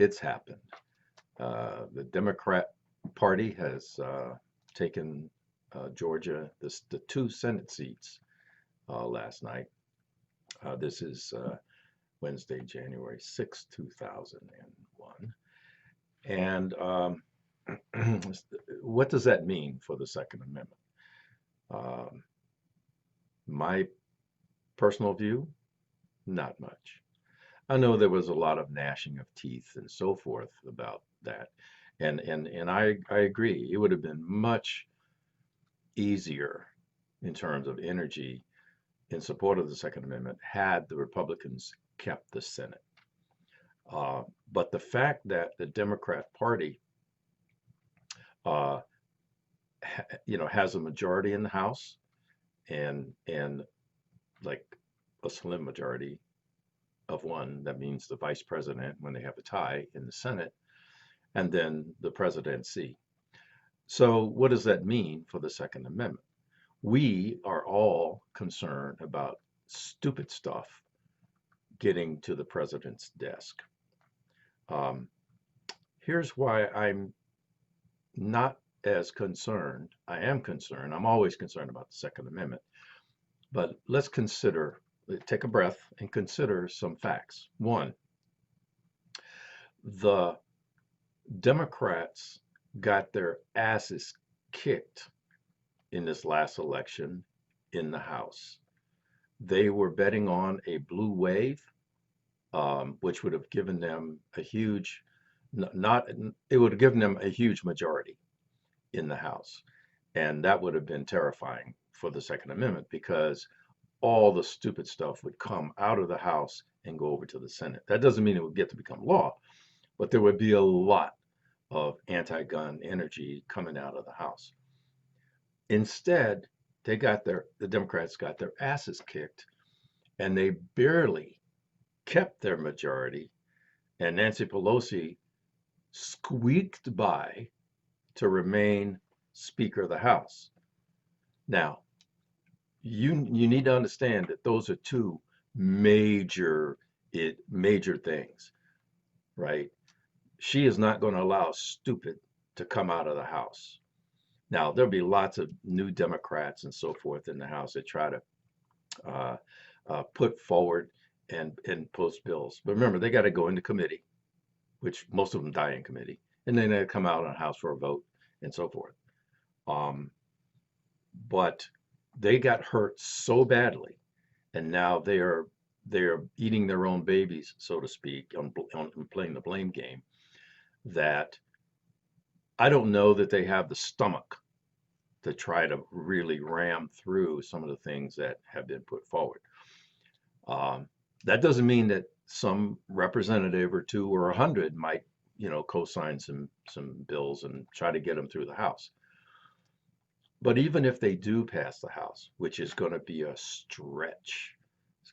It's happened. The Democrat Party has taken Georgia, the two Senate seats last night. This is Wednesday, January 6th, 2001. And what does that mean for the Second Amendment? Um, my personal view, not much. I know there was a lot of gnashing of teeth and so forth about that. And I agree. It would have been much easier in terms of energy in support of the Second Amendment had the Republicans kept the Senate. But the fact that the Democrat Party, uh, has a majority in the House and like a slim majority of one, that means the vice president when they have a tie in the Senate, and then the presidency. So what does that mean for the Second Amendment? We are all concerned about stupid stuff getting to the president's desk. Um, Here's why I'm not as concerned. I am concerned. I'm always concerned about the Second Amendment. But let's take a breath and consider some facts. One, the Democrats got their asses kicked in this last election in the House. They were betting on a blue wave, which would have given them a huge, not, it would have given them a huge majority in the House. And that would have been terrifying for the Second Amendment because all the stupid stuff would come out of the House and go over to the Senate. That doesn't mean it would get to become law, but there would be a lot of anti-gun energy coming out of the House. Instead, the Democrats got their asses kicked and they barely kept their majority, and Nancy Pelosi squeaked by to remain Speaker of the House. Now, you need to understand that those are two major major things, right? She is not going to allow stupid to come out of the House. Now, there'll be lots of new Democrats and so forth in the House that try to uh, put forward and post bills. But remember, they got to go into committee, which most of them die in committee, and then they come out on House for a vote and so forth. Um, but they got hurt so badly, and now they are eating their own babies, so to speak, on playing the blame game. That I don't know that they have the stomach to try to really ram through some of the things that have been put forward. Um, that doesn't mean that some representative or two or 100 might, co-sign some bills and try to get them through the House. But even if they do pass the House, which is going to be a stretch,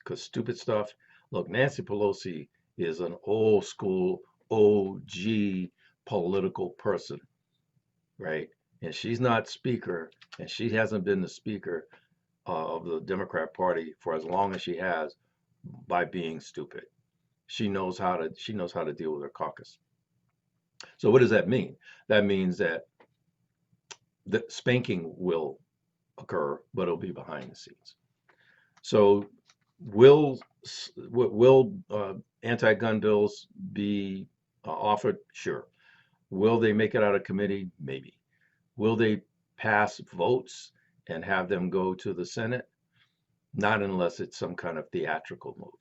because stupid stuff. Look, Nancy Pelosi is an old school OG political person, right? And she's not speaker, and she hasn't been the speaker of the Democrat Party for as long as she has by being stupid. She knows how to deal with her caucus. So what does that mean? That means that the spanking will occur, but it'll be behind the scenes. So will will anti-gun bills be offered? Sure. Will they make it out of committee? Maybe. Will they pass votes and have them go to the Senate? Not unless it's some kind of theatrical move,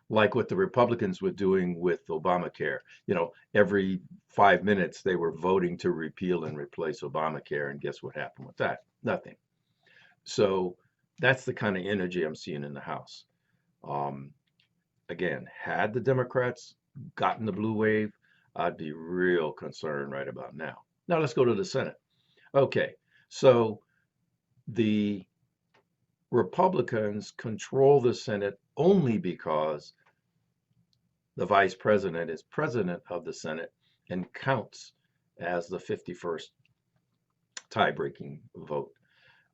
like what the Republicans were doing with Obamacare. Every 5 minutes they were voting to repeal and replace Obamacare, and guess what happened with that? Nothing. So that's the kind of energy I'm seeing in the House. Um, Again, had the Democrats gotten the blue wave, I'd be real concerned right about now. Now let's go to the Senate. Okay, so the Republicans control the Senate only because the vice president is president of the Senate and counts as the 51st tie-breaking vote.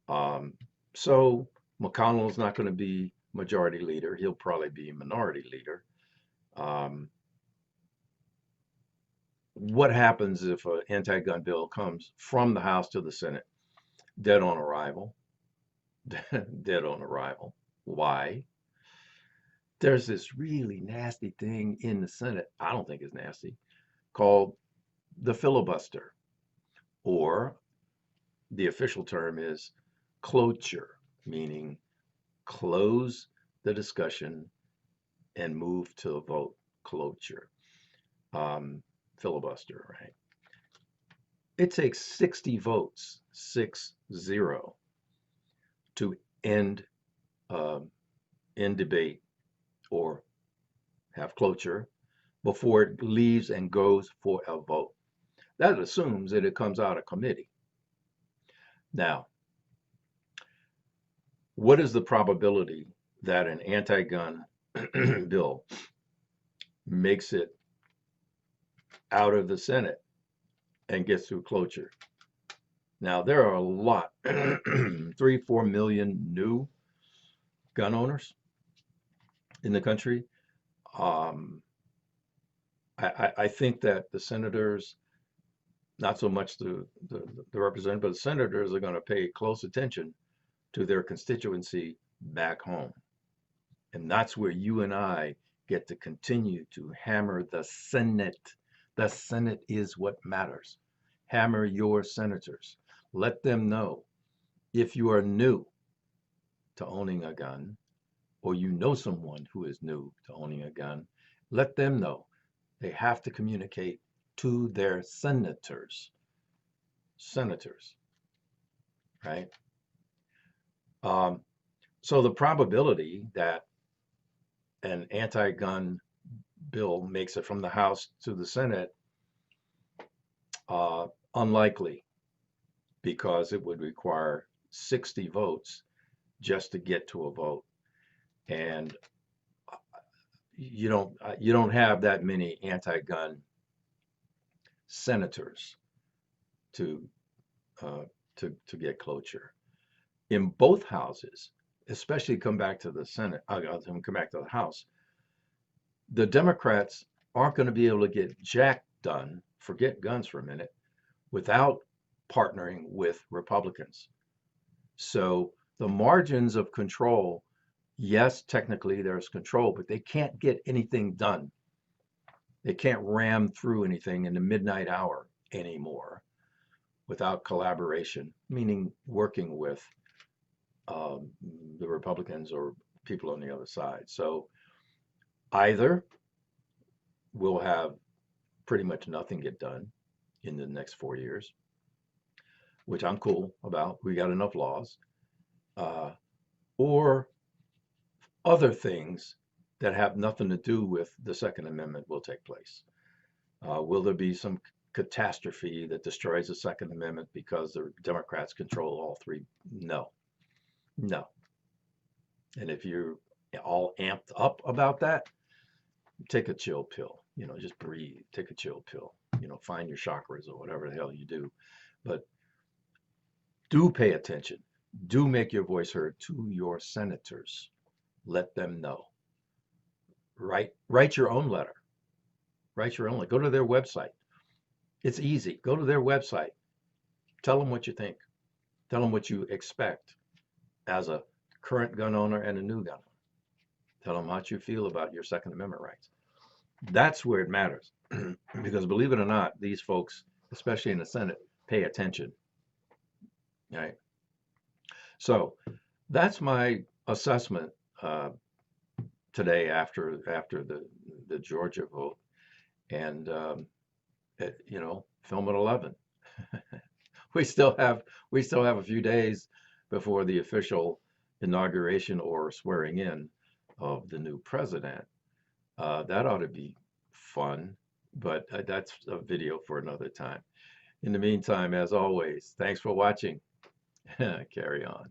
Um, so McConnell's not going to be majority leader. He'll probably be minority leader. Um, What happens if an anti-gun bill comes from the House to the Senate? Dead on arrival. Dead on arrival. Why? There's this really nasty thing in the Senate, I don't think it's nasty, called the filibuster, or the official term is cloture, meaning close the discussion and move to a vote. Cloture. Filibuster, right? It takes 60 votes, 6-0, to end end debate or have cloture before it leaves and goes for a vote. That assumes that it comes out of committee. Now, what is the probability that an anti-gun bill makes it out of the Senate and gets through cloture? Now, there are a lot, 3-4 million new gun owners in the country. Um, I think that the senators, not so much the representatives, but the senators are going to pay close attention to their constituency back home. And that's where you and I get to continue to hammer the Senate. The Senate is what matters. Hammer your senators. Let them know, if you are new to owning a gun, or you know someone who is new to owning a gun, let them know they have to communicate to their senators. Senators, right? So the probability that an anti-gun bill makes it from the House to the Senate, unlikely, because it would require 60 votes just to get to a vote, and you don't have that many anti-gun senators to to get cloture in both houses, especially come back to the Senate. Come back to the House. The Democrats aren't going to be able to get jack done. Forget guns for a minute, without partnering with Republicans. So the margins of control, yes, technically there's control, but they can't get anything done. They can't ram through anything in the midnight hour anymore without collaboration, meaning working with um, the Republicans or people on the other side. So either we'll have pretty much nothing get done in the next 4 years, which I'm cool about. We got enough laws, uh, or other things that have nothing to do with the Second Amendment will take place. Will there be some catastrophe that destroys the Second Amendment because the Democrats control all three? No, no. And if you're all amped up about that, take a chill pill. Just breathe. Take a chill pill. Find your chakras or whatever the hell you do. But do pay attention. Do make your voice heard to your senators. Let them know. Write your own letter. Write your own letter. Go to their website. It's easy. Go to their website. Tell them what you think. Tell them what you expect as a current gun owner and a new gun owner. Tell them how you feel about your Second Amendment rights. That's where it matters. Because believe it or not, these folks, especially in the Senate, pay attention. Right? So that's my assessment today after the Georgia vote, and film at 11. we still have a few days before the official inauguration or swearing in of the new president. That ought to be fun, but that's a video for another time. In the meantime, as always, thanks for watching. Carry on.